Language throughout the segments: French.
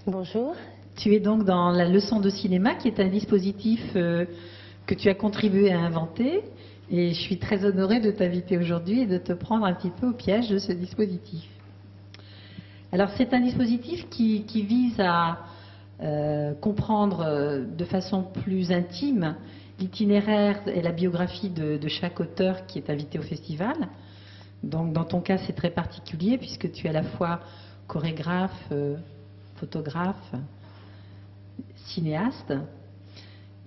Bonjour. Tu es donc dans la leçon de cinéma, qui est un dispositif que tu as contribué à inventer. Et je suis très honorée de t'inviter aujourd'hui et de te prendre un petit peu au piège de ce dispositif. Alors, c'est un dispositif qui vise à comprendre de façon plus intime l'itinéraire et la biographie de chaque auteur qui est invité au festival. Donc, dans ton cas, c'est très particulier puisque tu es à la fois chorégraphe, photographe, cinéaste,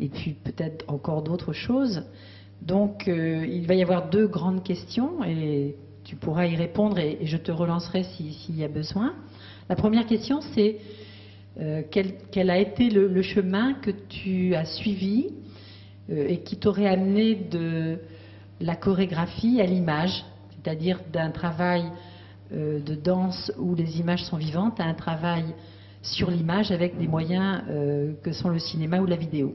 et puis peut-être encore d'autres choses. Donc, il va y avoir deux grandes questions et tu pourras y répondre et je te relancerai s'il y a besoin. La première question, c'est quel a été le chemin que tu as suivi et qui t'aurait amené de la chorégraphie à l'image, c'est-à-dire d'un travail de danse où les images sont vivantes à un travail sur l'image avec des moyens que sont le cinéma ou la vidéo.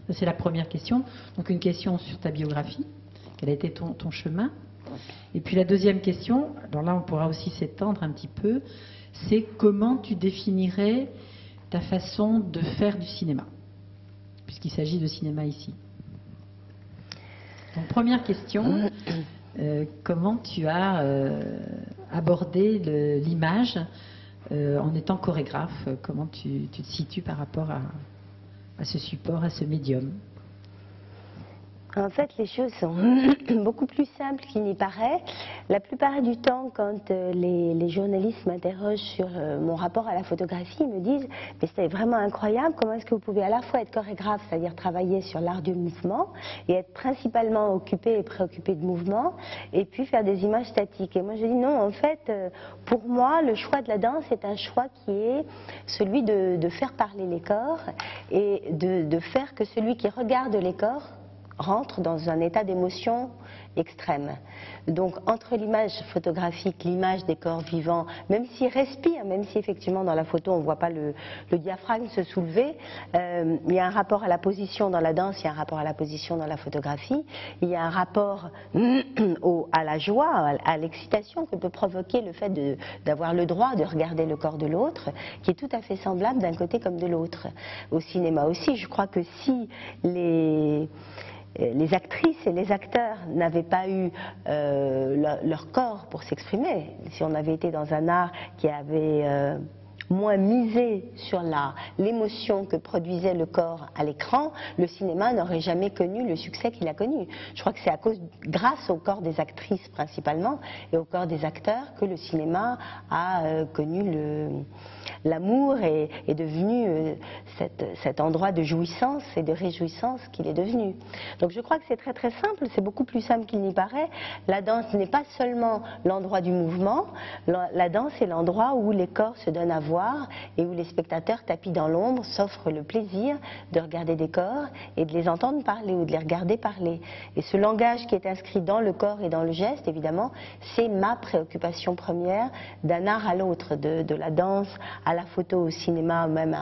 Ça, c'est la première question. Donc une question sur ta biographie, quel a été ton chemin. Et puis la deuxième question, alors là on pourra aussi s'étendre un petit peu, c'est comment tu définirais ta façon de faire du cinéma, puisqu'il s'agit de cinéma ici. Donc première question, comment tu as abordé l'image en étant chorégraphe, comment tu te situes par rapport à ce support, à ce médium? En fait, les choses sont beaucoup plus simples qu'il n'y paraît. La plupart du temps, quand les journalistes m'interrogent sur mon rapport à la photographie, ils me disent « Mais c'était vraiment incroyable, comment est-ce que vous pouvez à la fois être chorégraphe, c'est-à-dire travailler sur l'art du mouvement, et être principalement occupé et préoccupé de mouvement, et puis faire des images statiques ?» Et moi je dis non, en fait, pour moi, le choix de la danse est un choix qui est celui de faire parler les corps, et de faire que celui qui regarde les corps rentre dans un état d'émotion extrême. Donc entre l'image photographique, l'image des corps vivants, même s'ils respirent, même si effectivement dans la photo on ne voit pas le diaphragme se soulever, il y a un rapport à la position dans la danse, il y a un rapport à la position dans la photographie, il y a un rapport à la joie, à l'excitation que peut provoquer le fait d'avoir le droit de regarder le corps de l'autre, qui est tout à fait semblable d'un côté comme de l'autre. Au cinéma aussi, je crois que si les actrices et les acteurs n'avaient pas eu leur corps pour s'exprimer, si on avait été dans un art qui avait moins misé sur l'émotion que produisait le corps à l'écran, le cinéma n'aurait jamais connu le succès qu'il a connu. Je crois que c'est grâce au corps des actrices principalement et au corps des acteurs que le cinéma a connu l'amour et est devenu cet endroit de jouissance et de réjouissance qu'il est devenu. Donc je crois que c'est très très simple, c'est beaucoup plus simple qu'il n'y paraît. La danse n'est pas seulement l'endroit du mouvement, la danse est l'endroit où les corps se donnent à voir et où les spectateurs tapis dans l'ombre s'offrent le plaisir de regarder des corps et de les entendre parler ou de les regarder parler. Et ce langage qui est inscrit dans le corps et dans le geste, évidemment, c'est ma préoccupation première d'un art à l'autre, de la danse à la photo, au cinéma, même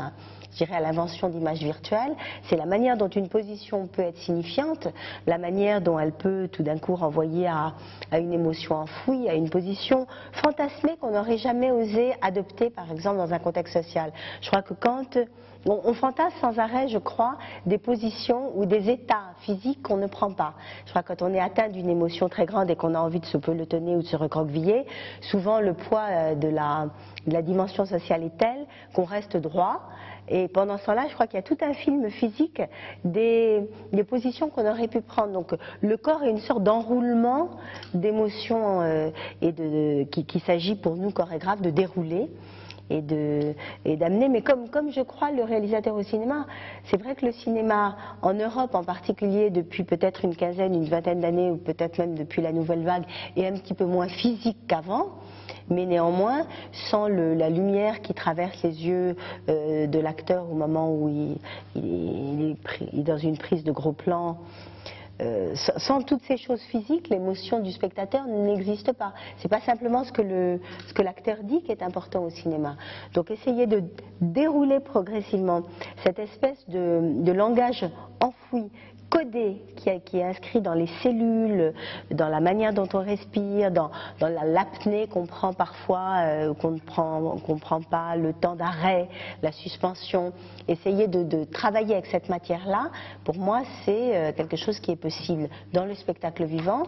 je dirais à l'invention d'images virtuelles. C'est la manière dont une position peut être signifiante, la manière dont elle peut tout d'un coup renvoyer à une émotion enfouie, à une position fantasmée qu'on n'aurait jamais osé adopter, par exemple, dans un contexte social. Je crois que quand on fantasme sans arrêt, je crois, des positions ou des états physiques qu'on ne prend pas. Je crois que quand on est atteint d'une émotion très grande et qu'on a envie de se pelotonner ou de se recroqueviller, souvent le poids de la dimension sociale est tel qu'on reste droit. Et pendant ce temps-là, je crois qu'il y a tout un film physique des positions qu'on aurait pu prendre. Donc le corps est une sorte d'enroulement d'émotions qu'il s'agit pour nous chorégraphes de dérouler et d'amener. Mais comme je crois le réalisateur au cinéma, c'est vrai que le cinéma en Europe en particulier depuis peut-être une quinzaine, une vingtaine d'années ou peut-être même depuis la nouvelle vague est un petit peu moins physique qu'avant. Mais néanmoins, sans la lumière qui traverse les yeux de l'acteur au moment où il est dans une prise de gros plan, sans toutes ces choses physiques, l'émotion du spectateur n'existe pas. C'est pas simplement ce que l'acteur dit qui est important au cinéma. Donc essayer de dérouler progressivement cette espèce de langage enfoui codé, qui est inscrit dans les cellules, dans la manière dont on respire, dans l'apnée qu'on prend parfois, qu'on ne prend pas, le temps d'arrêt, la suspension. Essayer de travailler avec cette matière-là, pour moi, c'est quelque chose qui est possible dans le spectacle vivant,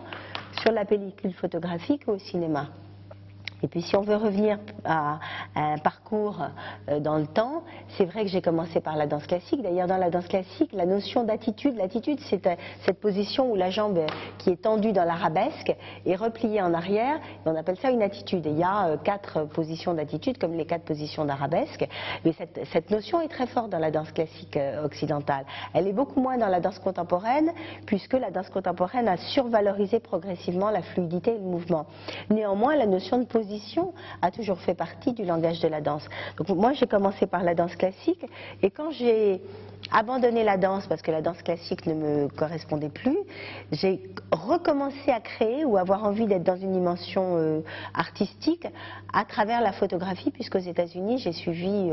sur la pellicule photographique ou au cinéma. Et puis si on veut revenir à un parcours dans le temps, c'est vrai que j'ai commencé par la danse classique. D'ailleurs, dans la danse classique, la notion d'attitude, l'attitude, c'est cette position où la jambe qui est tendue dans l'arabesque est repliée en arrière, et on appelle ça une attitude. Et il y a 4 positions d'attitude, comme les 4 positions d'arabesque. Mais cette notion est très forte dans la danse classique occidentale. Elle est beaucoup moins dans la danse contemporaine, puisque la danse contemporaine a survalorisé progressivement la fluidité et le mouvement. Néanmoins, la notion de position a toujours fait partie du langage de la danse. Donc moi j'ai commencé par la danse classique, et quand j'ai abandonné la danse parce que la danse classique ne me correspondait plus, j'ai recommencé à créer ou avoir envie d'être dans une dimension artistique à travers la photographie, puisqu'aux États-Unis j'ai suivi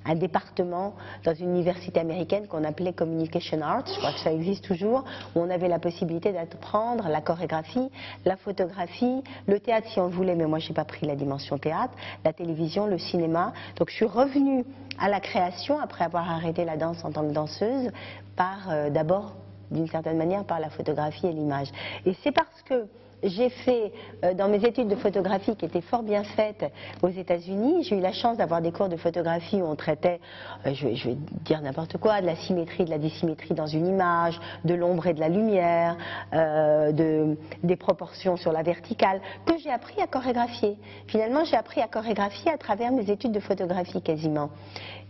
un département dans une université américaine qu'on appelait Communication Arts, je crois que ça existe toujours, où on avait la possibilité d'apprendre la chorégraphie, la photographie, le théâtre si on le voulait, mais moi j'ai pas pris la dimension théâtre, la télévision, le cinéma. Donc je suis revenue à la création après avoir arrêté la danse en tant que danseuse, par d'abord, d'une certaine manière, par la photographie et l'image. Et c'est parce que j'ai fait, dans mes études de photographie qui étaient fort bien faites aux États-Unis, j'ai eu la chance d'avoir des cours de photographie où on traitait, je vais dire n'importe quoi, de la symétrie, de la dissymétrie dans une image, de l'ombre et de la lumière, des proportions sur la verticale, que j'ai appris à chorégraphier. Finalement, j'ai appris à chorégraphier à travers mes études de photographie quasiment.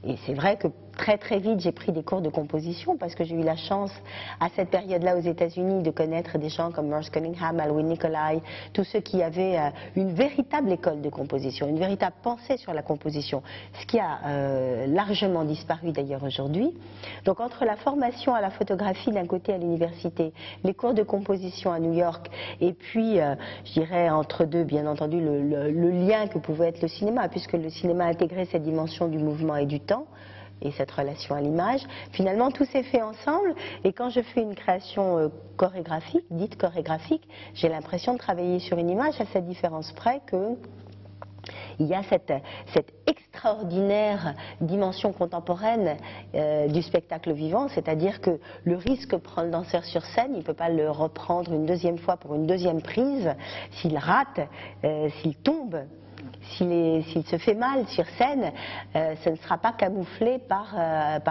Et c'est vrai que très très vite j'ai pris des cours de composition parce que j'ai eu la chance à cette période-là aux États-Unis de connaître des gens comme Merce Cunningham, Alwyn Nicolai, tous ceux qui avaient une véritable école de composition, une véritable pensée sur la composition, ce qui a largement disparu d'ailleurs aujourd'hui. Donc entre la formation à la photographie d'un côté à l'université, les cours de composition à New York, et puis je dirais entre deux bien entendu le lien que pouvait être le cinéma, puisque le cinéma intégrait cette dimension du mouvement et du temps, et cette relation à l'image, finalement tout s'est fait ensemble, et quand je fais une création chorégraphique, dite chorégraphique, j'ai l'impression de travailler sur une image à cette différence près que il y a cette extraordinaire dimension contemporaine du spectacle vivant, c'est-à-dire que le risque que prend le danseur sur scène, il ne peut pas le reprendre une deuxième fois pour une deuxième prise, s'il rate, s'il tombe, s'il se fait mal sur scène, ce ne sera pas camouflé par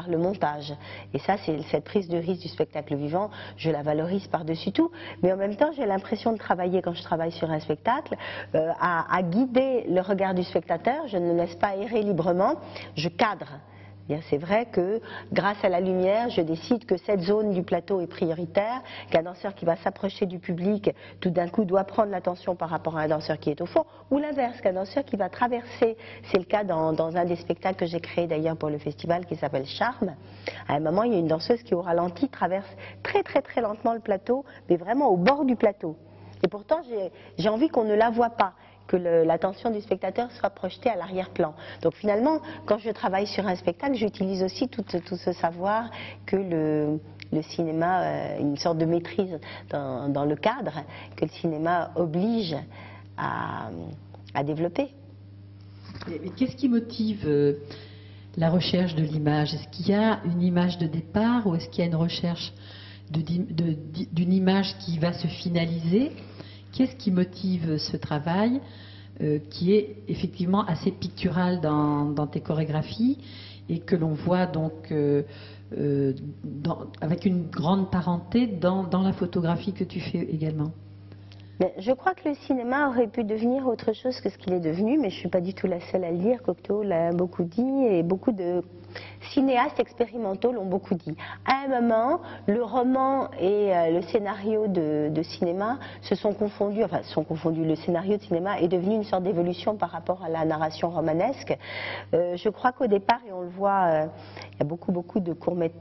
le montage. Et ça, c'est cette prise de risque du spectacle vivant, je la valorise par-dessus tout. Mais en même temps, j'ai l'impression de travailler, quand je travaille sur un spectacle, à guider le regard du spectateur. Je ne le laisse pas errer librement, je cadre. C'est vrai que grâce à la lumière, je décide que cette zone du plateau est prioritaire, qu'un danseur qui va s'approcher du public, tout d'un coup, doit prendre l'attention par rapport à un danseur qui est au fond, ou l'inverse, qu'un danseur qui va traverser, c'est le cas dans un des spectacles que j'ai créé d'ailleurs pour le festival qui s'appelle Charme. À un moment, il y a une danseuse qui au ralenti traverse très très très lentement le plateau, mais vraiment au bord du plateau. Et pourtant, j'ai envie qu'on ne la voie pas, que l'attention du spectateur soit projetée à l'arrière-plan. Donc finalement, quand je travaille sur un spectacle, j'utilise aussi tout ce savoir que le cinéma, une sorte de maîtrise dans le cadre, que le cinéma oblige à développer. Mais qu'est-ce qui motive la recherche de l'image? Est-ce qu'il y a une image de départ ou est-ce qu'il y a une recherche d'une image qui va se finaliser? Qu'est-ce qui motive ce travail qui est effectivement assez pictural dans tes chorégraphies et que l'on voit donc avec une grande parenté dans la photographie que tu fais également? Mais je crois que le cinéma aurait pu devenir autre chose que ce qu'il est devenu, mais je ne suis pas du tout la seule à le dire. Cocteau l'a beaucoup dit et beaucoup de cinéastes expérimentaux l'ont beaucoup dit. À un moment, le roman et le scénario de cinéma se sont confondus, le scénario de cinéma est devenu une sorte d'évolution par rapport à la narration romanesque. Je crois qu'au départ, et on le voit, il y a beaucoup de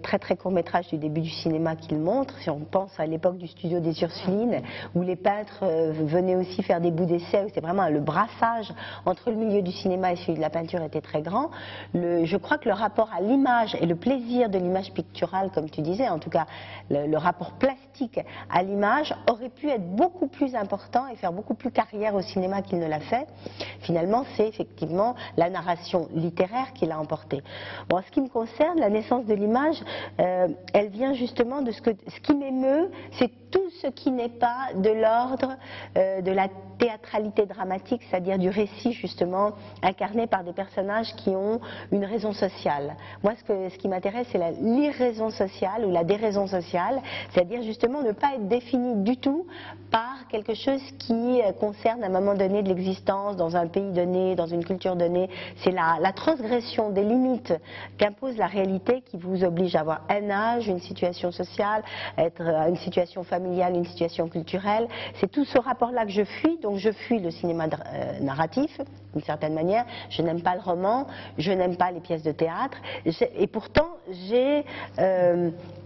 très très courts métrages du début du cinéma qui le montrent. Si on pense à l'époque du studio des Ursulines, où les peintres venaient aussi faire des bouts d'essai, où c'est vraiment le brassage entre le milieu du cinéma et celui de la peinture était très grand. Je crois que le rapport à l'image et le plaisir de l'image picturale, comme tu disais, en tout cas le rapport plastique à l'image aurait pu être beaucoup plus important et faire beaucoup plus carrière au cinéma qu'il ne l'a fait. Finalement, c'est effectivement la narration littéraire qui l'a emporté. Bon, en ce qui me concerne, la naissance de l'image, elle vient justement de ce qui m'émeut, c'est tout ce qui n'est pas de l'ordre de la théâtralité dramatique, c'est-à-dire du récit justement incarné par des personnages qui ont une raison sociale. Moi, ce qui m'intéresse, c'est l'irraison sociale ou la déraison sociale, c'est-à-dire justement ne pas être défini du tout par quelque chose qui concerne à un moment donné de l'existence, dans un pays donné, dans une culture donnée. C'est la transgression des limites qu'impose la réalité qui vous oblige à avoir un âge, une situation sociale, être une situation familiale, une situation culturelle. C'est tout ce rapport-là que je fuis, donc je fuis le cinéma narratif, d'une certaine manière. Je n'aime pas le roman, je n'aime pas les pièces de théâtre, et pourtant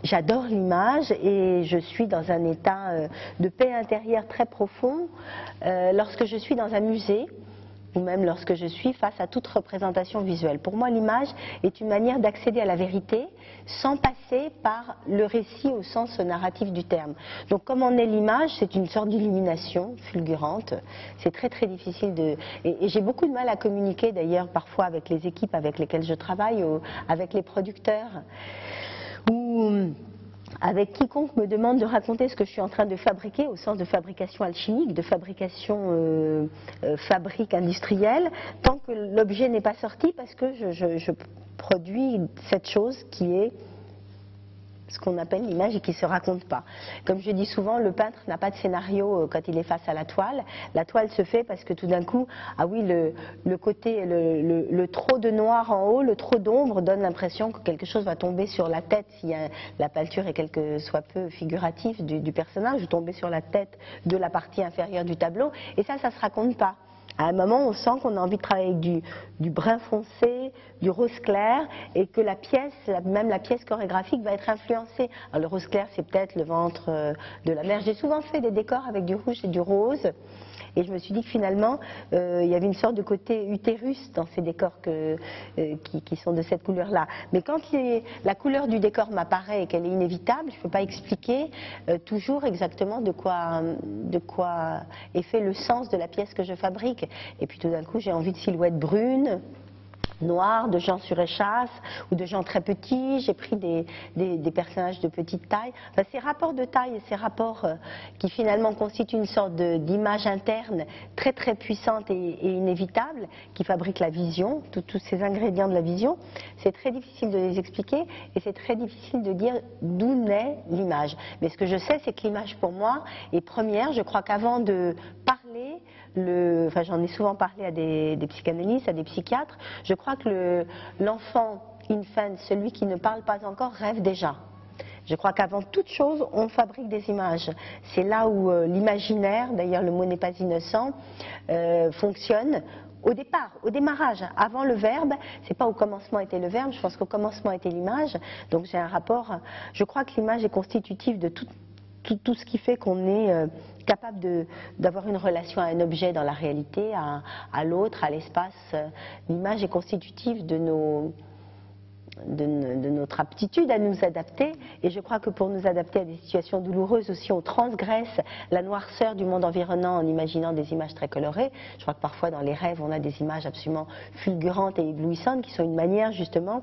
j'adore l'image et je suis dans un état de paix intérieure très profond lorsque je suis dans un musée, ou même lorsque je suis face à toute représentation visuelle. Pour moi, l'image est une manière d'accéder à la vérité sans passer par le récit au sens narratif du terme. Donc comme on est l'image, c'est une sorte d'illumination fulgurante. C'est très très difficile de... Et j'ai beaucoup de mal à communiquer d'ailleurs parfois avec les équipes avec lesquelles je travaille, ou avec les producteurs, ou avec quiconque me demande de raconter ce que je suis en train de fabriquer, au sens de fabrication alchimique, de fabrication fabrique industrielle, tant que l'objet n'est pas sorti, parce que je produis cette chose qui est ce qu'on appelle l'image et qui ne se raconte pas. Comme je dis souvent, le peintre n'a pas de scénario quand il est face à la toile. La toile se fait parce que tout d'un coup, ah oui, le côté, le trop de noir en haut, le trop d'ombre donne l'impression que quelque chose va tomber sur la tête, si la peinture est quelque soit peu figurative du personnage, ou tomber sur la tête de la partie inférieure du tableau, et ça ne se raconte pas. À un moment, on sent qu'on a envie de travailler avec du brun foncé, du rose clair, et que la pièce, même la pièce chorégraphique, va être influencée. Alors, le rose clair, c'est peut-être le ventre de la mer. J'ai souvent fait des décors avec du rouge et du rose, et je me suis dit que finalement, il y avait une sorte de côté utérus dans ces décors qui sont de cette couleur-là. Mais quand la couleur du décor m'apparaît et qu'elle est inévitable, je ne peux pas expliquer toujours exactement de quoi est fait le sens de la pièce que je fabrique. Et puis tout d'un coup, j'ai envie de silhouettes brunes, noirs, de gens sur échasse ou de gens très petits. J'ai pris des personnages de petite taille. Enfin, ces rapports de taille et ces rapports qui finalement constituent une sorte d'image interne très très puissante et inévitable, qui fabrique la vision, tous ces ingrédients de la vision, c'est très difficile de les expliquer et c'est très difficile de dire d'où naît l'image. Mais ce que je sais, c'est que l'image pour moi est première. Je crois qu'avant de parler, enfin j'en ai souvent parlé à des psychanalystes, à des psychiatres, je crois que l'enfant infant, celui qui ne parle pas encore, rêve déjà. Je crois qu'avant toute chose, on fabrique des images. C'est là où l'imaginaire, d'ailleurs le mot n'est pas innocent, fonctionne. Au départ, au démarrage, avant le verbe, c'est pas au commencement était le verbe, je pense qu'au commencement était l'image. Donc j'ai un rapport, je crois que l'image est constitutive de tout ce qui fait qu'on est capable d'avoir une relation à un objet dans la réalité, à l'autre, à l'espace. L'image est constitutive de notre aptitude à nous adapter, et je crois que pour nous adapter à des situations douloureuses aussi, on transgresse la noirceur du monde environnant en imaginant des images très colorées. Je crois que parfois dans les rêves on a des images absolument fulgurantes et éblouissantes qui sont une manière justement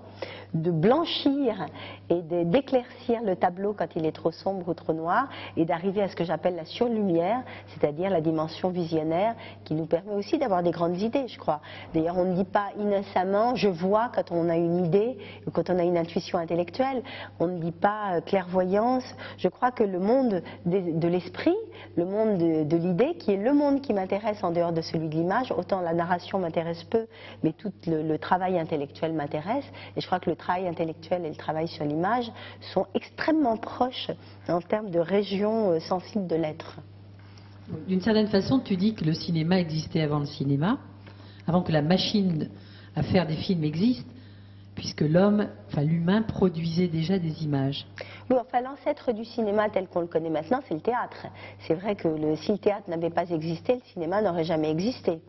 de blanchir et d'éclaircir le tableau quand il est trop sombre ou trop noir, et d'arriver à ce que j'appelle la surlumière, c'est-à-dire la dimension visionnaire qui nous permet aussi d'avoir des grandes idées, je crois. D'ailleurs on ne dit pas innocemment je vois quand on a une idée, quand on a une intuition intellectuelle, on ne dit pas clairvoyance. Je crois que le monde de l'esprit, le monde de l'idée, qui est le monde qui m'intéresse en dehors de celui de l'image, autant la narration m'intéresse peu, mais tout le travail intellectuel m'intéresse, et je crois que le travail intellectuel et le travail sur l'image sont extrêmement proches en termes de région sensible de l'être. D'une certaine façon, tu dis que le cinéma existait avant le cinéma, avant que la machine à faire des films existe. puisque l'humain produisait déjà des images. Oui, enfin l'ancêtre du cinéma tel qu'on le connaît maintenant, c'est le théâtre. C'est vrai que si le théâtre n'avait pas existé, le cinéma n'aurait jamais existé.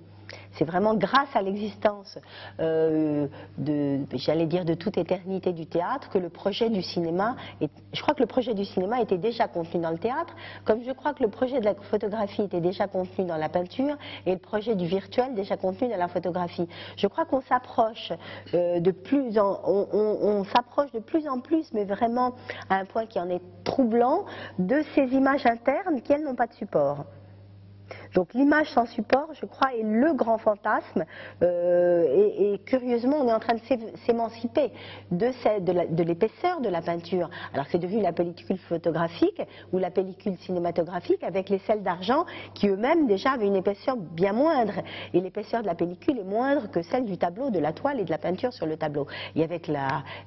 C'est vraiment grâce à l'existence, j'allais dire de toute éternité du théâtre, que le projet du cinéma, je crois que le projet du cinéma était déjà contenu dans le théâtre, comme je crois que le projet de la photographie était déjà contenu dans la peinture, et le projet du virtuel déjà contenu dans la photographie. Je crois qu'on s'approche on s'approche de plus en plus, mais vraiment à un point qui en est troublant, de ces images internes qui, elles, n'ont pas de support. Donc l'image sans support, je crois, est le grand fantasme et curieusement, on est en train de s'émanciper de l'épaisseur de la peinture. Alors c'est devenu la pellicule photographique ou la pellicule cinématographique avec les sels d'argent qui eux-mêmes déjà avaient une épaisseur bien moindre. Et l'épaisseur de la pellicule est moindre que celle du tableau, de la toile et de la peinture sur le tableau. Et avec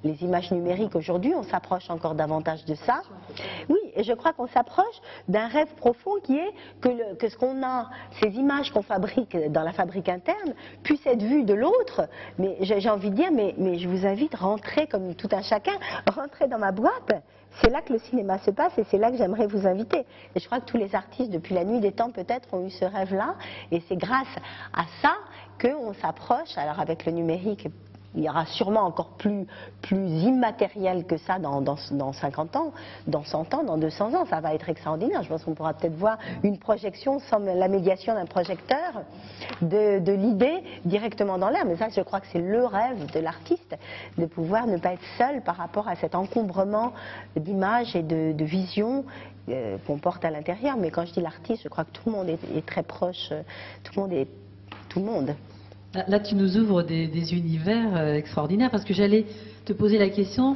les images numériques aujourd'hui, on s'approche encore davantage de ça. Oui, et je crois qu'on s'approche d'un rêve profond qui est que ce qu'on a, ces images qu'on fabrique dans la fabrique interne, puissent être vues de l'autre. Mais j'ai envie de dire, mais je vous invite à rentrer comme tout un chacun, rentrer dans ma boîte. C'est là que le cinéma se passe et c'est là que j'aimerais vous inviter. Et je crois que tous les artistes, depuis la nuit des temps peut-être, ont eu ce rêve-là. Et c'est grâce à ça qu'on s'approche, alors avec le numérique, il y aura sûrement encore plus immatériel que ça dans 50 ans, dans 100 ans, dans 200 ans. Ça va être extraordinaire. Je pense qu'on pourra peut-être voir une projection sans la médiation d'un projecteur de l'idée directement dans l'air. Mais ça, je crois que c'est le rêve de l'artiste, de pouvoir ne pas être seul par rapport à cet encombrement d'images et de visions qu'on porte à l'intérieur. Mais quand je dis l'artiste, je crois que tout le monde est très proche. Tout le monde. Là, tu nous ouvres des univers extraordinaires, parce que j'allais te poser la question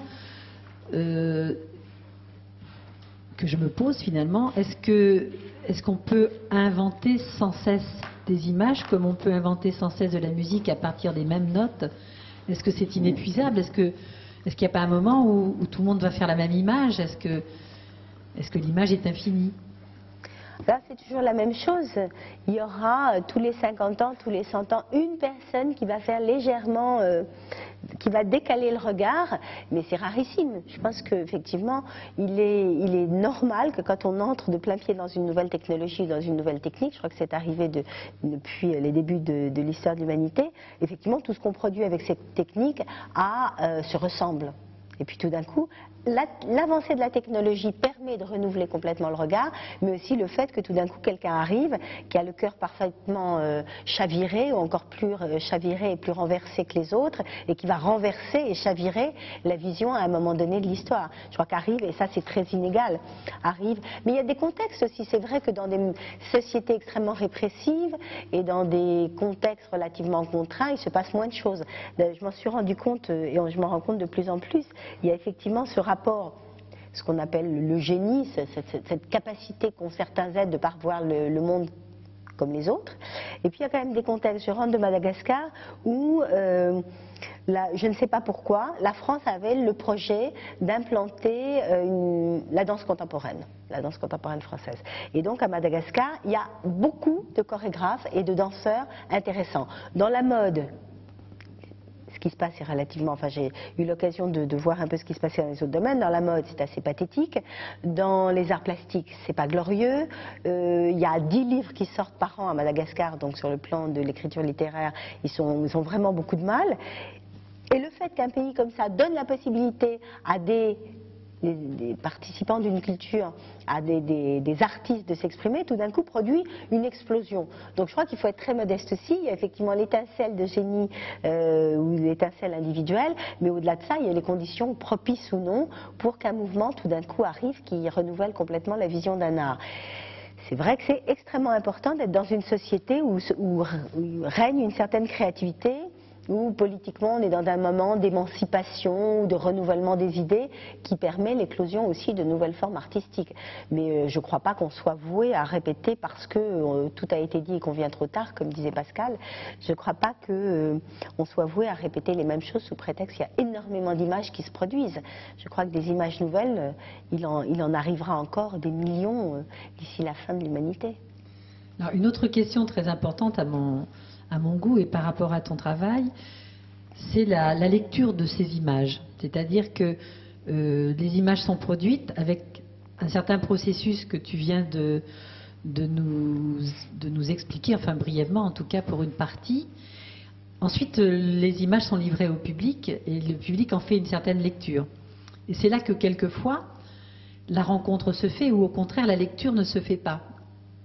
que je me pose finalement. Est-ce qu'on peut inventer sans cesse des images comme on peut inventer sans cesse de la musique à partir des mêmes notes? Est-ce que c'est inépuisable? Est-ce qu'il n'y a pas un moment où tout le monde va faire la même image? Est-ce que l'image est infinie? Là, c'est toujours la même chose. Il y aura tous les 50 ans, tous les 100 ans, une personne qui va faire légèrement, qui va décaler le regard, mais c'est rarissime. Je pense qu'effectivement, il est normal que quand on entre de plein pied dans une nouvelle technologie, dans une nouvelle technique, je crois que c'est arrivé depuis les débuts de l'histoire de l'humanité, effectivement, tout ce qu'on produit avec cette technique se ressemble. Et puis tout d'un coup, l'avancée de la technologie permet de renouveler complètement le regard, mais aussi le fait que tout d'un coup quelqu'un arrive qui a le cœur parfaitement chaviré, ou encore plus chaviré et plus renversé que les autres, et qui va renverser et chavirer la vision à un moment donné de l'histoire. Je crois qu'arrive, et ça c'est très inégal, arrive. Mais il y a des contextes aussi. C'est vrai que dans des sociétés extrêmement répressives et dans des contextes relativement contraints, il se passe moins de choses. Je m'en suis rendu compte, et je m'en rends compte de plus en plus. Il y a effectivement ce rapport, ce qu'on appelle le génie, cette capacité qu'ont certains êtres de parvoir le monde comme les autres. Et puis il y a quand même des contextes. Je rentre de Madagascar où, je ne sais pas pourquoi, la France avait le projet d'implanter la danse contemporaine française. Et donc à Madagascar, il y a beaucoup de chorégraphes et de danseurs intéressants. Dans la mode, ce qui se passe est relativement... Enfin, j'ai eu l'occasion de voir un peu ce qui se passait dans les autres domaines. Dans la mode, c'est assez pathétique. Dans les arts plastiques, c'est pas glorieux. Il y a 10 livres qui sortent par an à Madagascar, donc sur le plan de l'écriture littéraire, ils ont vraiment beaucoup de mal. Et le fait qu'un pays comme ça donne la possibilité à des participants d'une culture, à des artistes de s'exprimer, tout d'un coup produit une explosion. Donc je crois qu'il faut être très modeste aussi. Il y a effectivement l'étincelle de génie ou l'étincelle individuelle, mais au-delà de ça, il y a les conditions propices ou non pour qu'un mouvement tout d'un coup arrive qui renouvelle complètement la vision d'un art. C'est vrai que c'est extrêmement important d'être dans une société où règne une certaine créativité, où politiquement on est dans un moment d'émancipation ou de renouvellement des idées qui permet l'éclosion aussi de nouvelles formes artistiques. Mais je ne crois pas qu'on soit voué à répéter parce que tout a été dit et qu'on vient trop tard, comme disait Pascal. Je ne crois pas qu'on soit voué à répéter les mêmes choses sous prétexte qu'il y a énormément d'images qui se produisent. Je crois que des images nouvelles, il en arrivera encore des millions d'ici la fin de l'humanité. Alors, une autre question très importante à mon goût et par rapport à ton travail, c'est la lecture de ces images. C'est-à-dire que les images sont produites avec un certain processus que tu viens de nous expliquer, enfin brièvement en tout cas pour une partie. Ensuite, les images sont livrées au public et le public en fait une certaine lecture. Et c'est là que quelquefois, la rencontre se fait ou au contraire la lecture ne se fait pas,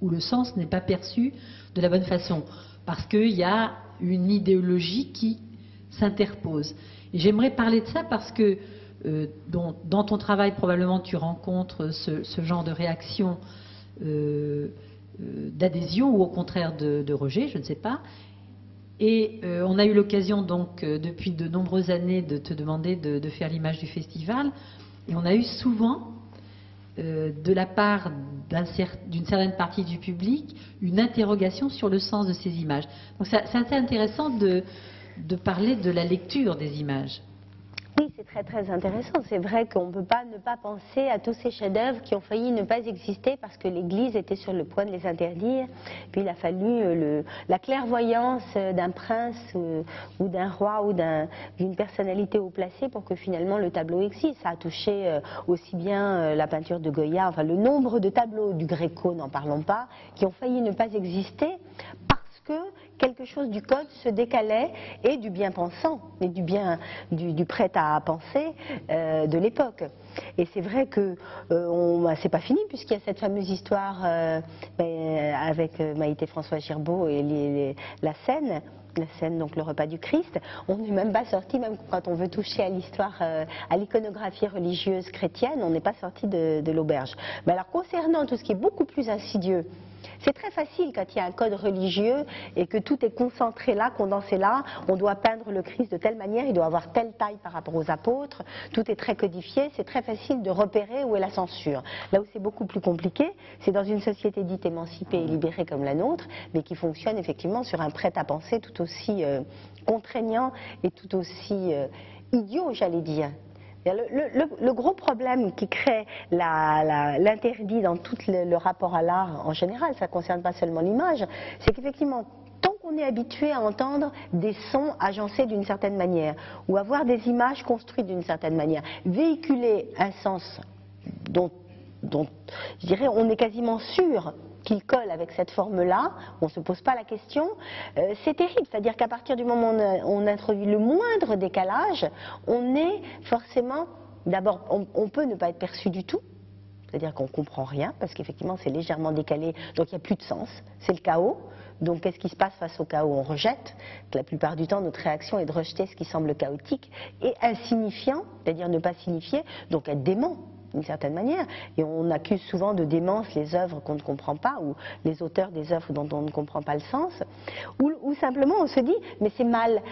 où le sens n'est pas perçu de la bonne façon, parce qu'il y a une idéologie qui s'interpose. Et j'aimerais parler de ça parce que dans ton travail probablement tu rencontres ce genre de réaction d'adhésion ou au contraire de rejet, je ne sais pas. Et on a eu l'occasion donc depuis de nombreuses années de te demander de faire l'image du festival, et on a eu souvent de la part d'une certaine partie du public une interrogation sur le sens de ces images. Donc c'est assez intéressant de parler de la lecture des images. Oui, c'est très très intéressant. C'est vrai qu'on ne peut pas ne pas penser à tous ces chefs-d'œuvre qui ont failli ne pas exister parce que l'Église était sur le point de les interdire. Puis il a fallu la clairvoyance d'un prince ou d'un roi ou d'une personnalité haut placée pour que finalement le tableau existe. Ça a touché aussi bien la peinture de Goya, enfin le nombre de tableaux du Gréco, n'en parlons pas, qui ont failli ne pas exister parce que quelque chose du code se décalait, et du bien-pensant, et du prêt à penser de l'époque. Et c'est vrai que c'est pas fini, puisqu'il y a cette fameuse histoire avec Maïté François Girbaud et la scène, donc le repas du Christ. On n'est même pas sorti, même quand on veut toucher à l'histoire, à l'iconographie religieuse chrétienne, on n'est pas sorti de l'auberge. Mais alors concernant tout ce qui est beaucoup plus insidieux, c'est très facile quand il y a un code religieux et que tout est concentré là, condensé là. On doit peindre le Christ de telle manière, il doit avoir telle taille par rapport aux apôtres. Tout est très codifié, c'est très facile de repérer où est la censure. Là où c'est beaucoup plus compliqué, c'est dans une société dite émancipée et libérée comme la nôtre, mais qui fonctionne effectivement sur un prêt-à-penser tout aussi contraignant et tout aussi idiot, j'allais dire. Le gros problème qui crée l'interdit dans tout le rapport à l'art en général, ça ne concerne pas seulement l'image, c'est qu'effectivement, tant qu'on est habitué à entendre des sons agencés d'une certaine manière, ou avoir des images construites d'une certaine manière, véhiculer un sens dont je dirais on est quasiment sûr qu'il colle avec cette forme-là, on ne se pose pas la question, c'est terrible. C'est-à-dire qu'à partir du moment où on introduit le moindre décalage, on est forcément, d'abord, on peut ne pas être perçu du tout, c'est-à-dire qu'on ne comprend rien, parce qu'effectivement c'est légèrement décalé, donc il n'y a plus de sens, c'est le chaos. Donc qu'est-ce qui se passe face au chaos? On rejette. La plupart du temps, notre réaction est de rejeter ce qui semble chaotique et insignifiant, c'est-à-dire ne pas signifier, donc être dément d'une certaine manière. Et on accuse souvent de démence les œuvres qu'on ne comprend pas, ou les auteurs des œuvres dont on ne comprend pas le sens, ou simplement on se dit, mais c'est mal,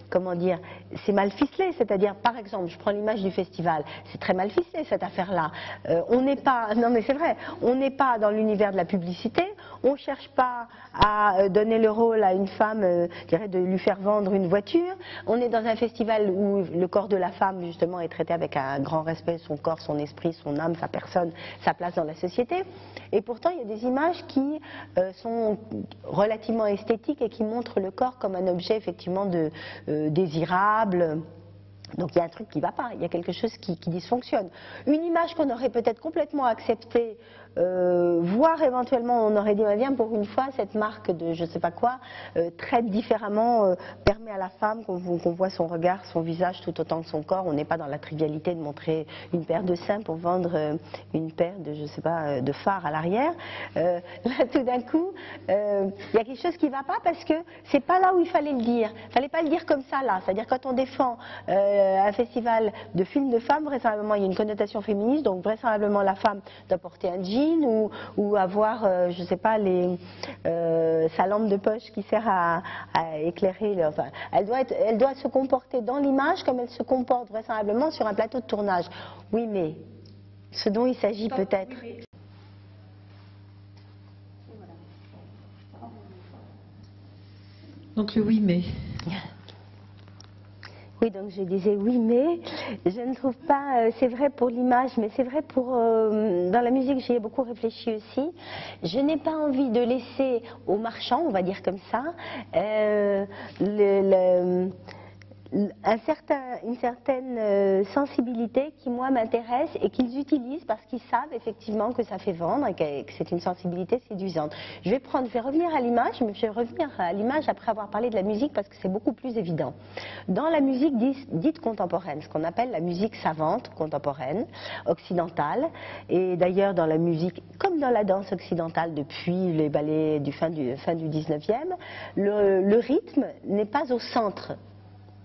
comment dire, c'est mal ficelé, c'est-à-dire, par exemple, je prends l'image du festival, c'est très mal ficelé cette affaire-là. On n'est pas, non mais c'est vrai, on n'est pas dans l'univers de la publicité, on ne cherche pas à donner le rôle à une femme, je dirais, de lui faire vendre une voiture. On est dans un festival où le corps de la femme, justement, est traité avec un grand respect, son corps, son esprit, son âme, sa personne, sa place dans la société. Et pourtant, il y a des images qui sont relativement esthétiques et qui montrent le corps comme un objet, effectivement, désirable. Donc il y a un truc qui ne va pas, il y a quelque chose qui dysfonctionne. Une image qu'on aurait peut-être complètement acceptée, voire éventuellement on aurait dit, viens pour une fois, cette marque de je ne sais pas quoi, traite différemment, permet à la femme qu'on voit son regard, son visage tout autant que son corps. On n'est pas dans la trivialité de montrer une paire de seins pour vendre une paire de, je sais pas, de phares à l'arrière. Là tout d'un coup, il y a quelque chose qui ne va pas parce que c'est pas là où il fallait le dire. Il ne fallait pas le dire comme ça là, c'est-à-dire quand on défend un festival de films de femmes, vraisemblablement il y a une connotation féministe, donc vraisemblablement la femme doit porter un jean ou avoir, je ne sais pas, sa lampe de poche qui sert à éclairer. Enfin, elle doit se comporter dans l'image comme elle se comporte vraisemblablement sur un plateau de tournage. Oui, mais ce dont il s'agit peut-être. Donc le oui, mais. Oui, donc je disais oui, mais je ne trouve pas, c'est vrai pour l'image, mais c'est vrai pour, dans la musique, j'y ai beaucoup réfléchi aussi. Je n'ai pas envie de laisser aux marchands, on va dire comme ça, une certaine sensibilité qui, moi, m'intéresse et qu'ils utilisent parce qu'ils savent effectivement que ça fait vendre et que c'est une sensibilité séduisante. Je vais revenir à l'image, mais je vais revenir à l'image après avoir parlé de la musique parce que c'est beaucoup plus évident. Dans la musique dite contemporaine, ce qu'on appelle la musique savante contemporaine, occidentale, et d'ailleurs dans la musique, comme dans la danse occidentale depuis les ballets du fin du 19e, le rythme n'est pas au centre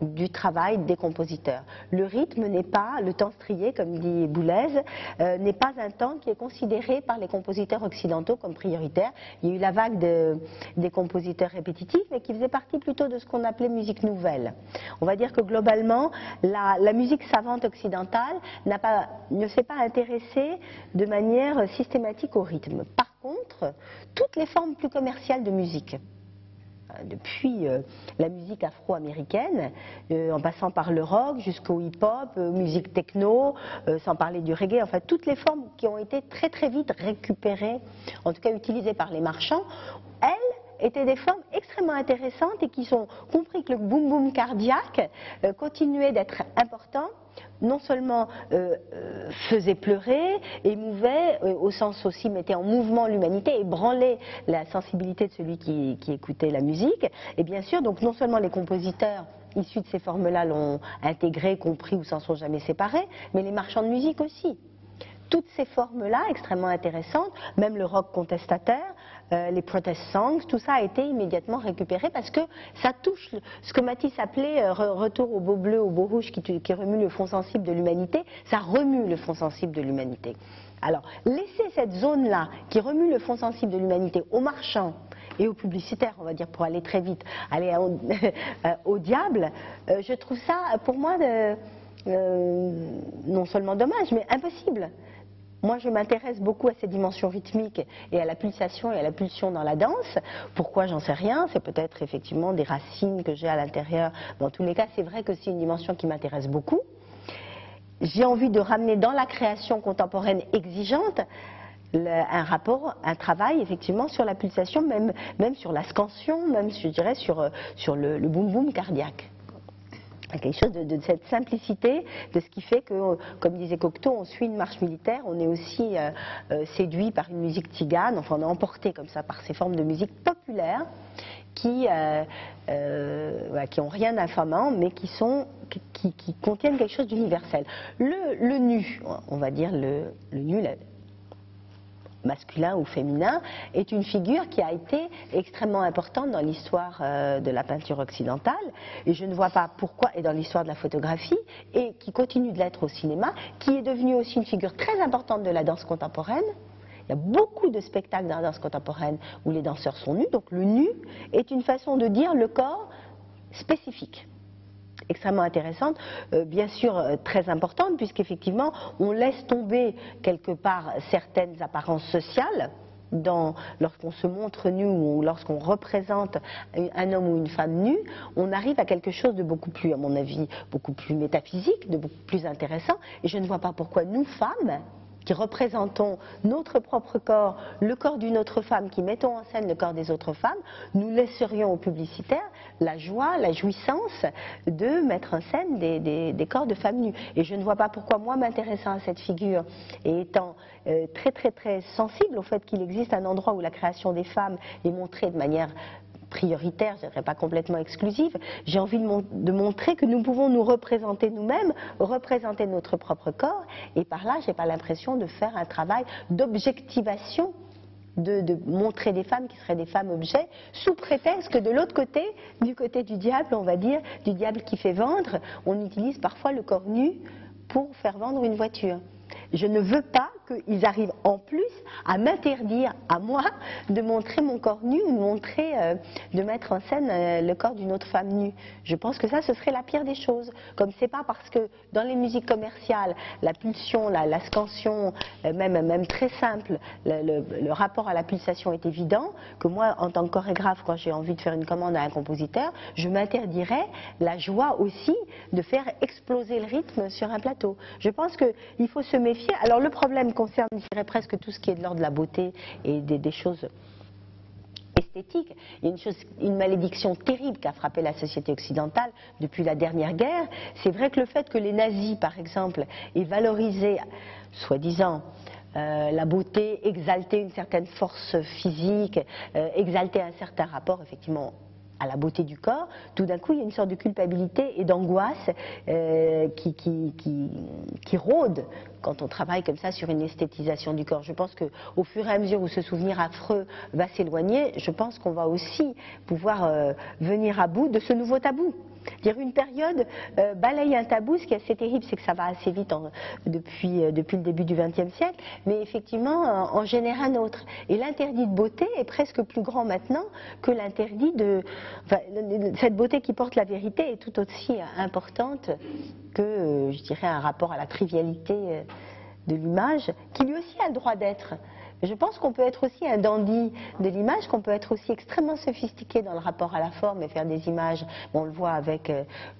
du travail des compositeurs. Le rythme n'est pas, le temps strié, comme dit Boulez, n'est pas un temps qui est considéré par les compositeurs occidentaux comme prioritaire. Il y a eu la vague des compositeurs répétitifs, mais qui faisait partie plutôt de ce qu'on appelait musique nouvelle. On va dire que globalement, la musique savante occidentale ne s'est pas intéressée de manière systématique au rythme. Par contre, toutes les formes plus commerciales de musique, depuis la musique afro-américaine, en passant par le rock jusqu'au hip-hop, musique techno, sans parler du reggae, enfin toutes les formes qui ont été très très vite récupérées, en tout cas utilisées par les marchands, elles étaient des formes extrêmement intéressantes et qui ont compris que le boom-boom cardiaque continuait d'être important, non seulement faisait pleurer, émouvait, au sens aussi mettait en mouvement l'humanité, ébranlait la sensibilité de celui qui écoutait la musique. Et bien sûr, donc non seulement les compositeurs issus de ces formes-là l'ont intégré, compris ou s'en sont jamais séparés, mais les marchands de musique aussi. Toutes ces formes-là, extrêmement intéressantes, même le rock contestataire, les protest songs, tout ça a été immédiatement récupéré parce que ça touche ce que Matisse appelait retour au beau bleu, au beau rouge qui remue le fond sensible de l'humanité, ça remue le fond sensible de l'humanité. Alors, laisser cette zone-là qui remue le fond sensible de l'humanité aux marchands et aux publicitaires, on va dire pour aller très vite, aller au diable, je trouve ça pour moi non seulement dommage, mais impossible. Moi, je m'intéresse beaucoup à ces dimensions rythmiques et à la pulsation et à la pulsion dans la danse. Pourquoi, j'en sais rien. C'est peut-être effectivement des racines que j'ai à l'intérieur. Dans tous les cas, c'est vrai que c'est une dimension qui m'intéresse beaucoup. J'ai envie de ramener dans la création contemporaine exigeante un travail effectivement sur la pulsation, même sur la scansion, même je dirais sur le boom-boom cardiaque. Quelque chose de cette simplicité, de ce qui fait que, comme disait Cocteau, on suit une marche militaire, on est aussi séduit par une musique tzigane, enfin on est emporté comme ça par ces formes de musique populaires qui ont rien d'infamant, mais qui contiennent quelque chose d'universel. Le nu, on va dire le nu, masculin ou féminin, est une figure qui a été extrêmement importante dans l'histoire de la peinture occidentale, et je ne vois pas pourquoi, et dans l'histoire de la photographie, et qui continue de l'être au cinéma, qui est devenue aussi une figure très importante de la danse contemporaine. Il y a beaucoup de spectacles dans la danse contemporaine où les danseurs sont nus, donc le nu est une façon de dire le corps spécifique. Extrêmement intéressante, bien sûr très importante, puisqu'effectivement on laisse tomber quelque part certaines apparences sociales lorsqu'on se montre nu ou lorsqu'on représente un homme ou une femme nue, on arrive à quelque chose de beaucoup plus, à mon avis, beaucoup plus métaphysique, de beaucoup plus intéressant, et je ne vois pas pourquoi nous, femmes, qui représentons notre propre corps, le corps d'une autre femme, qui mettons en scène le corps des autres femmes, nous laisserions aux publicitaires la joie, la jouissance de mettre en scène des corps de femmes nues. Et je ne vois pas pourquoi, moi, m'intéressant à cette figure et étant très très très sensible au fait qu'il existe un endroit où la création des femmes est montrée de manière prioritaire, je ne dirais pas complètement exclusive, j'ai envie de montrer que nous pouvons nous représenter nous-mêmes, représenter notre propre corps, et par là, je n'ai pas l'impression de faire un travail d'objectivation, de montrer des femmes qui seraient des femmes objets, sous prétexte que de l'autre côté, du côté du diable, on va dire, du diable qui fait vendre, on utilise parfois le corps nu pour faire vendre une voiture. Je ne veux pas qu'ils arrivent en plus à m'interdire à moi de montrer mon corps nu ou de mettre en scène le corps d'une autre femme nue. Je pense que ça, ce serait la pire des choses. Comme c'est pas parce que dans les musiques commerciales, la pulsion, la scansion, même très simple, le rapport à la pulsation est évident, que moi, en tant que chorégraphe, quand j'ai envie de faire une commande à un compositeur, je m'interdirais la joie aussi de faire exploser le rythme sur un plateau. Je pense qu'il faut se méfier. Alors le problème concerne, je dirais, presque tout ce qui est de l'ordre de la beauté et des choses esthétiques. Il y a une malédiction terrible qui a frappé la société occidentale depuis la dernière guerre. C'est vrai que le fait que les nazis, par exemple, aient valorisé, soi-disant, la beauté, exalter une certaine force physique, exalter un certain rapport, effectivement, à la beauté du corps, tout d'un coup il y a une sorte de culpabilité et d'angoisse qui rôde quand on travaille comme ça sur une esthétisation du corps. Je pense qu'au fur et à mesure où ce souvenir affreux va s'éloigner, je pense qu'on va aussi pouvoir venir à bout de ce nouveau tabou. Dire une période balaye un tabou, ce qui est assez terrible, c'est que ça va assez vite depuis le début du XXe siècle, mais effectivement en génère un autre. Et l'interdit de beauté est presque plus grand maintenant que l'interdit de... Enfin, cette beauté qui porte la vérité est tout aussi importante que, je dirais, un rapport à la trivialité de l'image, qui lui aussi a le droit d'être. Je pense qu'on peut être aussi un dandy de l'image, qu'on peut être aussi extrêmement sophistiqué dans le rapport à la forme et faire des images. Bon, on le voit avec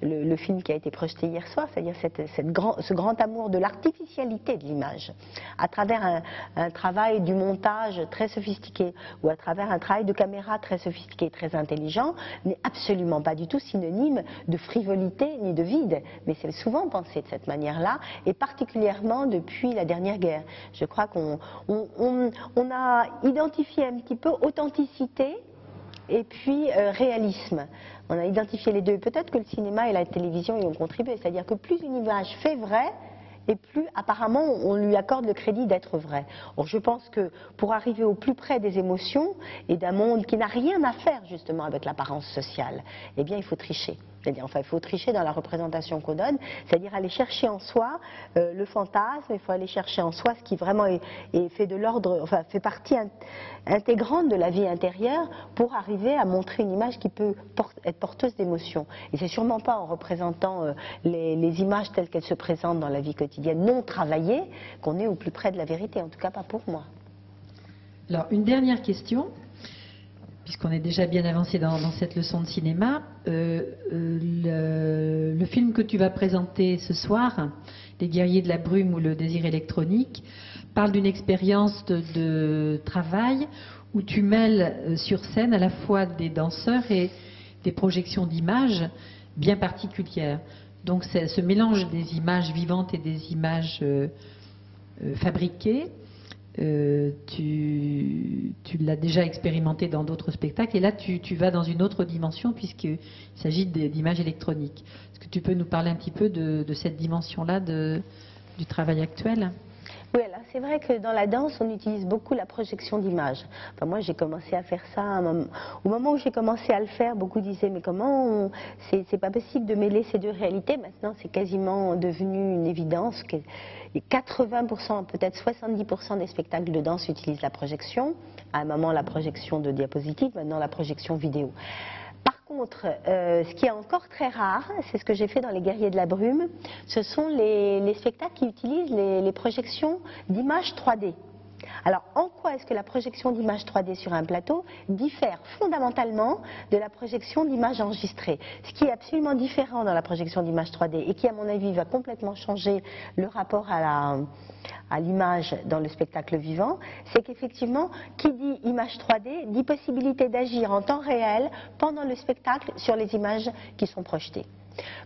le film qui a été projeté hier soir, c'est-à-dire ce grand amour de l'artificialité de l'image, à travers un travail du montage très sophistiqué ou à travers un travail de caméra très sophistiqué, très intelligent, n'est absolument pas du tout synonyme de frivolité ni de vide. Mais c'est souvent pensé de cette manière-là, et particulièrement depuis la dernière guerre. Je crois qu'on a identifié un petit peu authenticité et puis réalisme. On a identifié les deux. Peut-être que le cinéma et la télévision y ont contribué. C'est-à-dire que plus une image fait vrai, et plus apparemment on lui accorde le crédit d'être vrai. Or je pense que pour arriver au plus près des émotions et d'un monde qui n'a rien à faire justement avec l'apparence sociale, eh bien il faut tricher. C'est-à-dire, enfin, il faut tricher dans la représentation qu'on donne, c'est-à-dire aller chercher en soi le fantasme, il faut aller chercher en soi ce qui vraiment est fait de l'ordre, enfin, fait partie intégrante de la vie intérieure pour arriver à montrer une image qui peut être porteuse d'émotions. Et c'est sûrement pas en représentant les images telles qu'elles se présentent dans la vie quotidienne, non travaillées, qu'on est au plus près de la vérité, en tout cas pas pour moi. Alors, une dernière question. Puisqu'on est déjà bien avancé dans cette leçon de cinéma, le film que tu vas présenter ce soir, Les Guerriers de la Brume ou Le Désir électronique, parle d'une expérience de travail où tu mêles sur scène à la fois des danseurs et des projections d'images bien particulières. Donc c'est ce mélange des images vivantes et des images fabriquées. Tu l'as déjà expérimenté dans d'autres spectacles et là tu vas dans une autre dimension puisqu'il s'agit d'images électroniques. Est-ce que tu peux nous parler un petit peu de cette dimension-là du travail actuel ? Oui, alors c'est vrai que dans la danse, on utilise beaucoup la projection d'images. Enfin, moi, j'ai commencé à faire ça. Au moment où j'ai commencé à le faire, beaucoup disaient mais comment c'est pas possible de mêler ces deux réalités. Maintenant, c'est quasiment devenu une évidence que 80%, peut-être 70% des spectacles de danse utilisent la projection. À un moment, la projection de diapositives, maintenant la projection vidéo. Par contre, ce qui est encore très rare, c'est ce que j'ai fait dans Les Guerriers de la Brume, ce sont les spectacles qui utilisent les projections d'images 3D. Alors, en quoi est-ce que la projection d'images 3D sur un plateau diffère fondamentalement de la projection d'images enregistrées? Ce qui est absolument différent dans la projection d'images 3D et qui, à mon avis, va complètement changer le rapport à l'image dans le spectacle vivant, c'est qu'effectivement, qui dit image 3D, dit possibilité d'agir en temps réel pendant le spectacle sur les images qui sont projetées.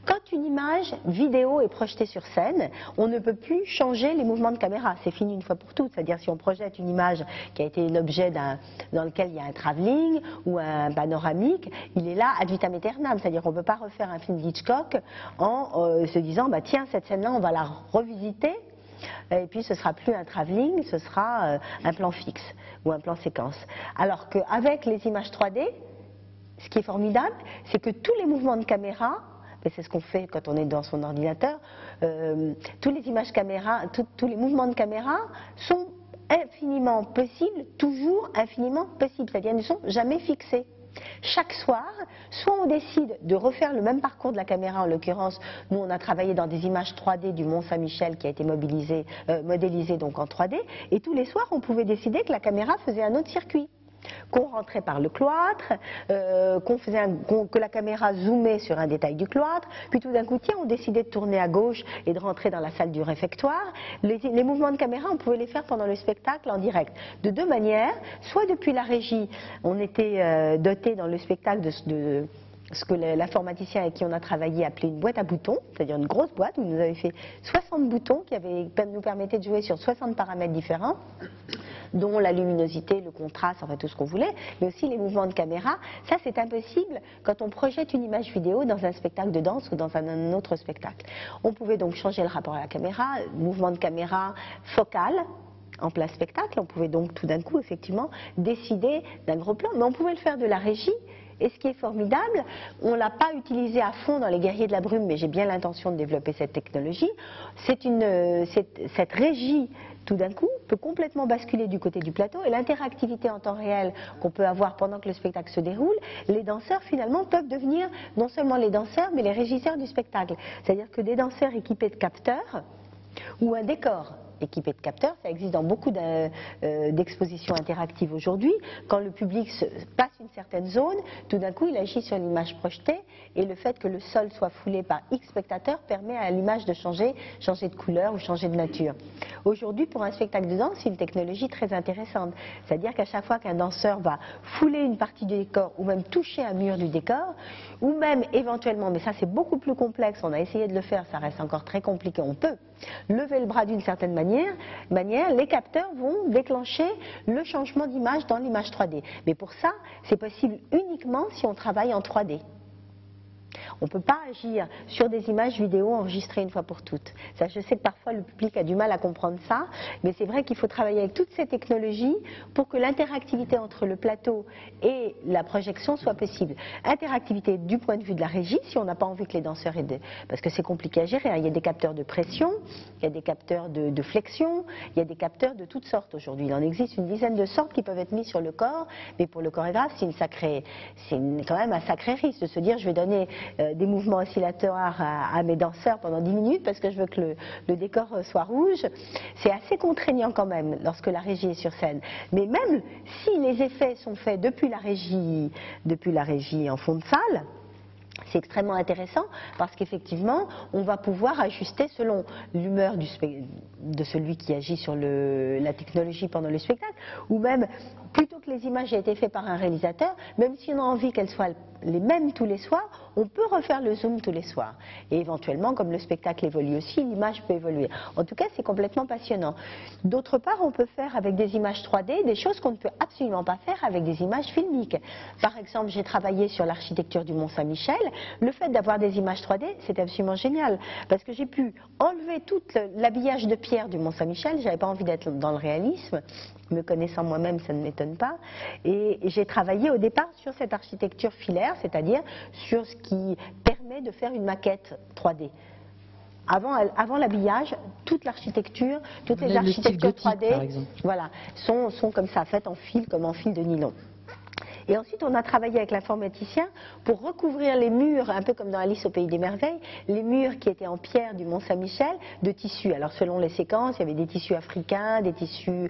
Quand une image vidéo est projetée sur scène, on ne peut plus changer les mouvements de caméra. C'est fini une fois pour toutes. C'est-à-dire si on projette une image qui a été l'objet dans lequel il y a un travelling ou un panoramique, il est là ad vitam aeternam. C'est-à-dire qu'on ne peut pas refaire un film d'Hitchcock en se disant bah, tiens, cette scène-là, on va la revisiter. Et puis ce ne sera plus un travelling, ce sera un plan fixe ou un plan séquence. Alors qu'avec les images 3D, ce qui est formidable, c'est que tous les mouvements de caméra mais c'est ce qu'on fait quand on est dans son ordinateur, tous les images caméra, tous les mouvements de caméra sont infiniment possibles, toujours infiniment possibles, c'est-à-dire ne sont jamais fixés. Chaque soir, soit on décide de refaire le même parcours de la caméra, en l'occurrence, nous on a travaillé dans des images 3D du Mont Saint-Michel qui a été modélisé donc en 3D, et tous les soirs on pouvait décider que la caméra faisait un autre circuit, qu'on rentrait par le cloître, que la caméra zoomait sur un détail du cloître, puis tout d'un coup, tiens, on décidait de tourner à gauche et de rentrer dans la salle du réfectoire. Les mouvements de caméra, on pouvait les faire pendant le spectacle en direct. De deux manières, soit depuis la régie, on était doté dans le spectacle de ce que l'informaticien avec qui on a travaillé appelait une boîte à boutons, c'est-à-dire une grosse boîte où il nous avait fait 60 boutons qui nous permettaient de jouer sur 60 paramètres différents, dont la luminosité, le contraste, enfin tout ce qu'on voulait, mais aussi les mouvements de caméra. Ça, c'est impossible quand on projette une image vidéo dans un spectacle de danse ou dans un autre spectacle. On pouvait donc changer le rapport à la caméra, mouvement de caméra focal, en plein spectacle. On pouvait donc tout d'un coup, effectivement, décider d'un gros plan, mais on pouvait le faire de la régie. Et ce qui est formidable, on ne l'a pas utilisé à fond dans les Guerriers de la Brume, mais j'ai bien l'intention de développer cette technologie. Cette régie, tout d'un coup, peut complètement basculer du côté du plateau, et l'interactivité en temps réel qu'on peut avoir pendant que le spectacle se déroule, les danseurs finalement peuvent devenir non seulement les danseurs, mais les régisseurs du spectacle. C'est-à-dire que des danseurs équipés de capteurs, ou un décor équipé de capteurs, ça existe dans beaucoup d'expositions interactives aujourd'hui. Quand le public passe une certaine zone, tout d'un coup il agit sur l'image projetée, et le fait que le sol soit foulé par X spectateurs permet à l'image de changer de couleur ou changer de nature. Aujourd'hui, pour un spectacle de danse, c'est une technologie très intéressante. C'est-à-dire qu'à chaque fois qu'un danseur va fouler une partie du décor, ou même toucher un mur du décor, ou même éventuellement, mais ça c'est beaucoup plus complexe, on a essayé de le faire, ça reste encore très compliqué, on peut lever le bras d'une certaine manière, les capteurs vont déclencher le changement d'image dans l'image 3D. Mais pour ça, c'est possible uniquement si on travaille en 3D. On ne peut pas agir sur des images vidéo enregistrées une fois pour toutes. Ça, je sais que parfois le public a du mal à comprendre ça, mais c'est vrai qu'il faut travailler avec toutes ces technologies pour que l'interactivité entre le plateau et la projection soit possible. Interactivité du point de vue de la régie, si on n'a pas envie que les danseurs aient parce que c'est compliqué à gérer, hein. Il y a des capteurs de pression, il y a des capteurs de flexion, il y a des capteurs de toutes sortes aujourd'hui. Il en existe une dizaine de sortes qui peuvent être mis sur le corps, mais pour le chorégraphe, c'est quand même un sacré risque de se dire je vais donner des mouvements oscillateurs à mes danseurs pendant 10 minutes parce que je veux que le décor soit rouge. C'est assez contraignant quand même lorsque la régie est sur scène. Mais même si les effets sont faits depuis la régie en fond de salle, c'est extrêmement intéressant parce qu'effectivement, on va pouvoir ajuster selon l'humeur de celui qui agit sur la technologie pendant le spectacle, ou même, plutôt que les images aient été faites par un réalisateur, même si on a envie qu'elles soient les mêmes tous les soirs, on peut refaire le zoom tous les soirs. Et éventuellement, comme le spectacle évolue aussi, l'image peut évoluer. En tout cas, c'est complètement passionnant. D'autre part, on peut faire avec des images 3D des choses qu'on ne peut absolument pas faire avec des images filmiques. Par exemple, j'ai travaillé sur l'architecture du Mont Saint-Michel. Le fait d'avoir des images 3D, c'est absolument génial. Parce que j'ai pu enlever tout l'habillage de pierre du Mont Saint-Michel. Je n'avais pas envie d'être dans le réalisme. Me connaissant moi-même, ça ne m'étonne pas. Et j'ai travaillé au départ sur cette architecture filaire, c'est-à-dire sur ce qui permet de faire une maquette 3D. Avant l'habillage, toute l'architecture, toutes les architectures 3D, voilà, sont comme ça, faites en fil, comme en fil de nylon. Et ensuite, on a travaillé avec l'informaticien pour recouvrir les murs, un peu comme dans Alice au Pays des Merveilles, les murs qui étaient en pierre du Mont Saint-Michel, de tissus. Alors, selon les séquences, il y avait des tissus africains, des tissus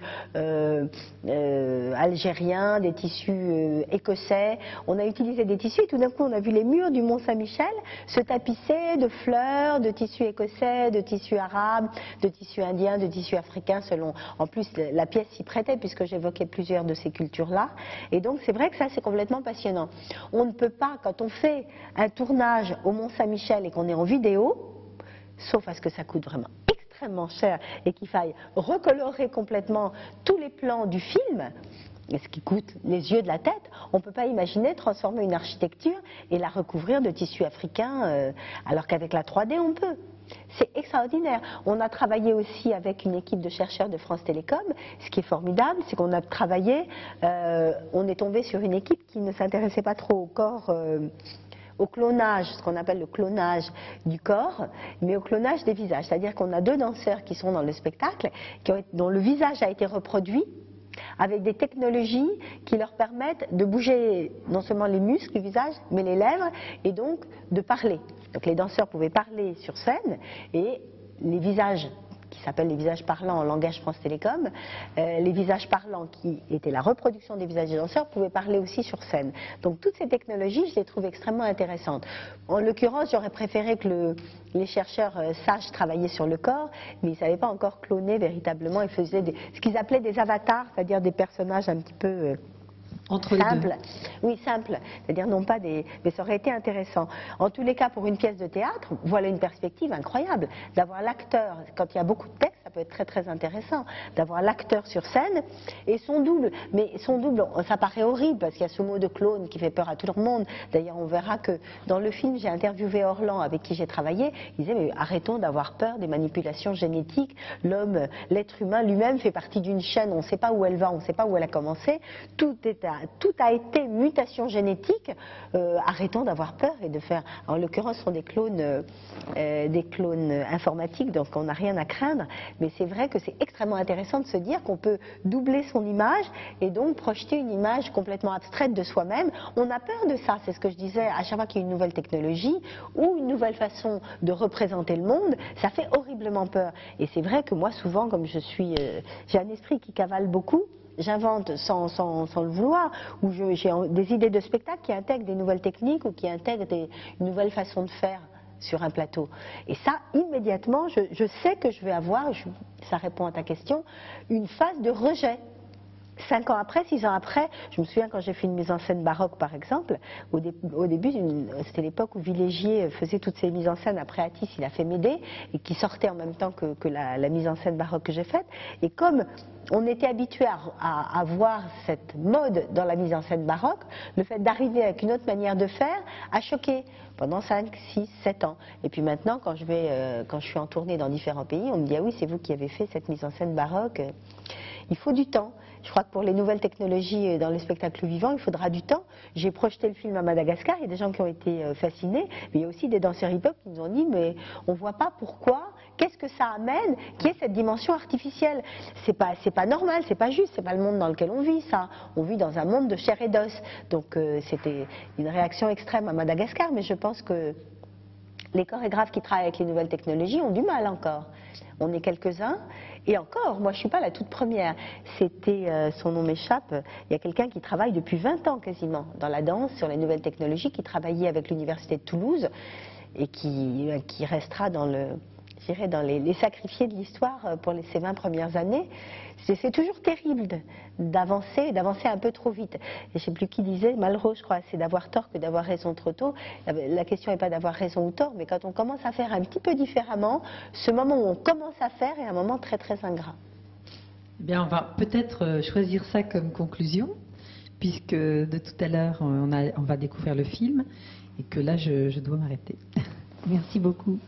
algériens, des tissus écossais. On a utilisé des tissus et tout d'un coup, on a vu les murs du Mont Saint-Michel se tapisser de fleurs, de tissus écossais, de tissus arabes, de tissus indiens, de tissus africains, selon... En plus, la pièce s'y prêtait puisque j'évoquais plusieurs de ces cultures-là. Et donc, c'est vrai que ça, c'est complètement passionnant. On ne peut pas, quand on fait un tournage au Mont Saint-Michel et qu'on est en vidéo, sauf à ce que ça coûte vraiment extrêmement cher et qu'il faille recolorer complètement tous les plans du film, ce qui coûte les yeux de la tête, on ne peut pas imaginer transformer une architecture et la recouvrir de tissus africains, alors qu'avec la 3D, on peut. C'est extraordinaire. On a travaillé aussi avec une équipe de chercheurs de France Télécom. Ce qui est formidable, c'est qu'on a travaillé, on est tombé sur une équipe qui ne s'intéressait pas trop au clonage, ce qu'on appelle le clonage du corps, mais au clonage des visages. C'est-à-dire qu'on a deux danseurs qui sont dans le spectacle, dont le visage a été reproduit, avec des technologies qui leur permettent de bouger non seulement les muscles du visage, mais les lèvres, et donc de parler. Donc les danseurs pouvaient parler sur scène, et les visages, qui s'appellent les visages parlants en langage France Télécom, les visages parlants qui étaient la reproduction des visages des danseurs pouvaient parler aussi sur scène. Donc toutes ces technologies, je les trouve extrêmement intéressantes. En l'occurrence, j'aurais préféré que les chercheurs sages travaillaient sur le corps, mais ils ne savaient pas encore cloner véritablement. Ils faisaient ce qu'ils appelaient des avatars, c'est-à-dire des personnages un petit peu... Entre les simple, deux. oui, simple, c'est-à-dire non pas des... Mais ça aurait été intéressant. En tous les cas, pour une pièce de théâtre, voilà une perspective incroyable, d'avoir l'acteur, quand il y a beaucoup de texte, ça peut être très très intéressant, d'avoir l'acteur sur scène et son double. Mais son double, ça paraît horrible, parce qu'il y a ce mot de clone qui fait peur à tout le monde. D'ailleurs, on verra que dans le film, j'ai interviewé Orlan, avec qui j'ai travaillé, il disait, mais arrêtons d'avoir peur des manipulations génétiques. L'homme, l'être humain lui-même fait partie d'une chaîne, on ne sait pas où elle va, on ne sait pas où elle a commencé. Tout a été mutation génétique, arrêtons d'avoir peur et de faire, en l'occurrence ce sont des clones informatiques, donc on n'a rien à craindre, mais c'est vrai que c'est extrêmement intéressant de se dire qu'on peut doubler son image et donc projeter une image complètement abstraite de soi-même. On a peur de ça, c'est ce que je disais, à chaque fois qu'il y a une nouvelle technologie ou une nouvelle façon de représenter le monde, ça fait horriblement peur. Et c'est vrai que moi souvent, comme j'ai un esprit qui cavale beaucoup, j'invente sans le vouloir, ou j'ai des idées de spectacle qui intègrent des nouvelles techniques ou qui intègrent une nouvelle façon de faire sur un plateau. Et ça, immédiatement, je sais que je vais avoir, ça répond à ta question, une phase de rejet. 5 ans après, 6 ans après, je me souviens quand j'ai fait une mise en scène baroque par exemple, au début, c'était l'époque où Villégier faisait toutes ses mises en scène, après Atis il a fait Médée, et qui sortait en même temps que la mise en scène baroque que j'ai faite, et comme on était habitué à voir cette mode dans la mise en scène baroque, le fait d'arriver avec une autre manière de faire a choqué pendant 5, 6, 7 ans. Et puis maintenant, quand je suis en tournée dans différents pays, on me dit « Ah oui, c'est vous qui avez fait cette mise en scène baroque ». Il faut du temps. Je crois que pour les nouvelles technologies dans le spectacle vivant, il faudra du temps. J'ai projeté le film à Madagascar, il y a des gens qui ont été fascinés, mais il y a aussi des danseurs hip-hop qui nous ont dit mais on ne voit pas pourquoi, qu'est-ce que ça amène, qui est cette dimension artificielle. C'est pas normal, c'est pas juste, c'est pas le monde dans lequel on vit ça. On vit dans un monde de chair et d'os. Donc c'était une réaction extrême à Madagascar, mais je pense que les chorégraphes qui travaillent avec les nouvelles technologies ont du mal encore. On est quelques-uns, et encore, moi je ne suis pas la toute première. C'était, son nom m'échappe, il y a quelqu'un qui travaille depuis 20 ans quasiment dans la danse, sur les nouvelles technologies, qui travaillait avec l'université de Toulouse, et qui restera dans les sacrifiés de l'histoire pour ces 20 premières années. C'est toujours terrible d'avancer un peu trop vite. Et je ne sais plus qui disait, Malraux je crois, c'est d'avoir tort que d'avoir raison trop tôt. La question n'est pas d'avoir raison ou tort, mais quand on commence à faire un petit peu différemment, ce moment où on commence à faire est un moment très très ingrat. Eh bien, on va peut-être choisir ça comme conclusion, puisque de tout à l'heure on va découvrir le film, et que là je dois m'arrêter. Merci beaucoup.